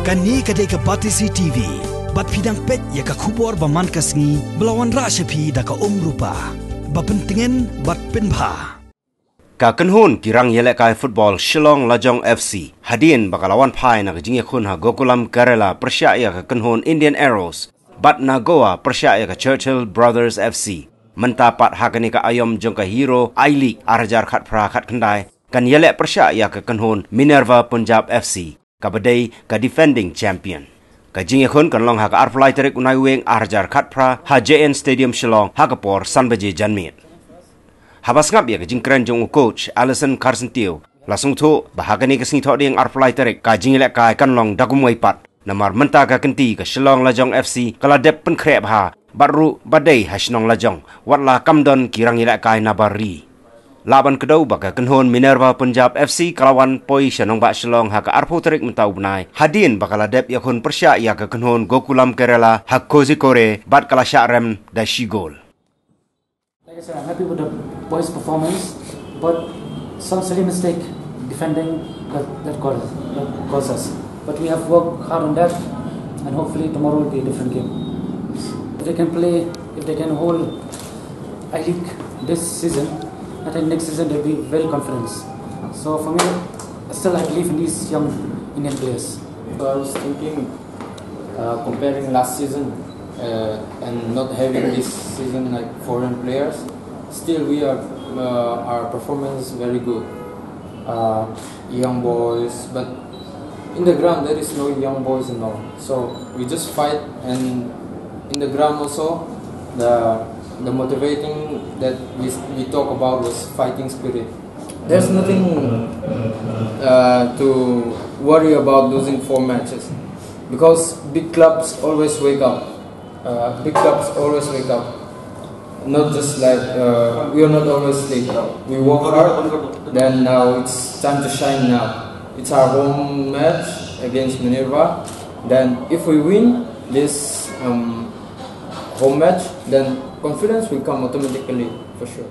Kani kadai ke Batisi TV. Bat pidang pet ya ka kubor baman kasngi belawan rasyapi da ka rupa. Bapentingan bat penpa. Kakenhun kirang yelek kai football Shillong Lajong FC. Hadin bakalawan pai na Jingïakhun ha Gokulam Kerala Pyrshah ya kakenhun Indian Arrows. Bat na Goa Pyrshah ya ka Churchill Brothers FC. Mentapat hakani ka ayom jong ka hero I-League arjar khat pra khat kendai. Kan yelek Pyrshah ya kakenhun Minerva Punjab FC. Kabadai ka defending champion. Ka Jingïakhun kan long ha ka arflai terik unai weng arjar khat pra ha JN Stadium Shillong ha kapor sanbaje janmit. Habas ngap ya ka jingkren jong coach Alison Carsentio lasung tu bahagani ka singthok ding arflai terik ka Jingïak kai kan long dagumwai pat namar menta ka kenti ka Shillong Lajong FC kala dep pen krep ha baru badai ha Shillong Lajong watla kamdon kirang yelak kai nabari. Laban kedau baka kenhon Minerva Punjab FC kalawan Pyrshah nong bak Shillong ha ka arpo terik mentau benai. Hadin bakala dep yakhun Pyrshah ya ka kenhon Gokulam Kerala ha Kozhikode bat kala Syakrem da Shigol. Like I said, I'm happy with the boys' performance, but some silly mistake defending that caused us. But we have worked hard on that, and hopefully tomorrow will be a different game. If they can play, if they can hold I-League this season, I think next season they'll be very confident. So for me, still I believe in these young Indian players. So I was thinking, comparing last season and not having this season like foreign players, still we are our performance very good. Young boys, but in the ground there is no young boys and all. So we just fight, and in the ground also the motivating that we talk about was fighting spirit. There's nothing to worry about losing 4 matches, because big clubs always wake up. Not just like we are not always late. We work hard. Then now it's time to shine. Now it's our home match against Minerva. Then if we win this home match, then confidence will come automatically for sure.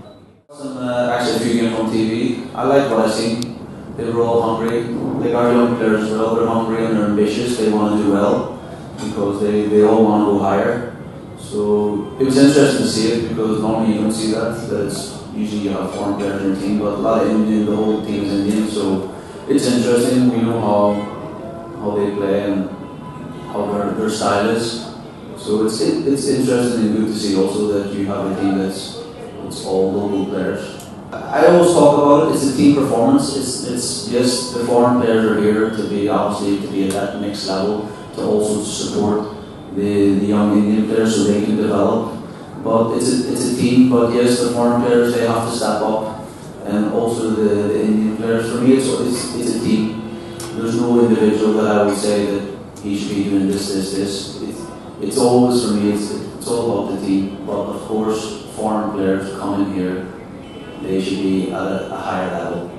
Actually viewing it on TV, I like what I seen. They were all hungry. Like our young players as well. They're hungry and they're ambitious. They want to do well because they all want to go higher. So it was interesting to see it, because normally you don't see that. That's usually you have foreign players in your team, but a lot of Indian, the whole team is Indian. So it's interesting. We know how they play and how their style is. So it's interesting and good to see also that you have a team it's all local players. I always talk about it. It's a team performance. It's yes, the foreign players are here to be at that next level, to also support the young Indian players so they can develop. But it's a team. But yes, the foreign players, they have to step up, and also the Indian players. For me, it's a team. There's no individual that I would say that he should be doing this. It's always, for me, it's all about the team. But of course, foreign players coming here, they should be at a higher level.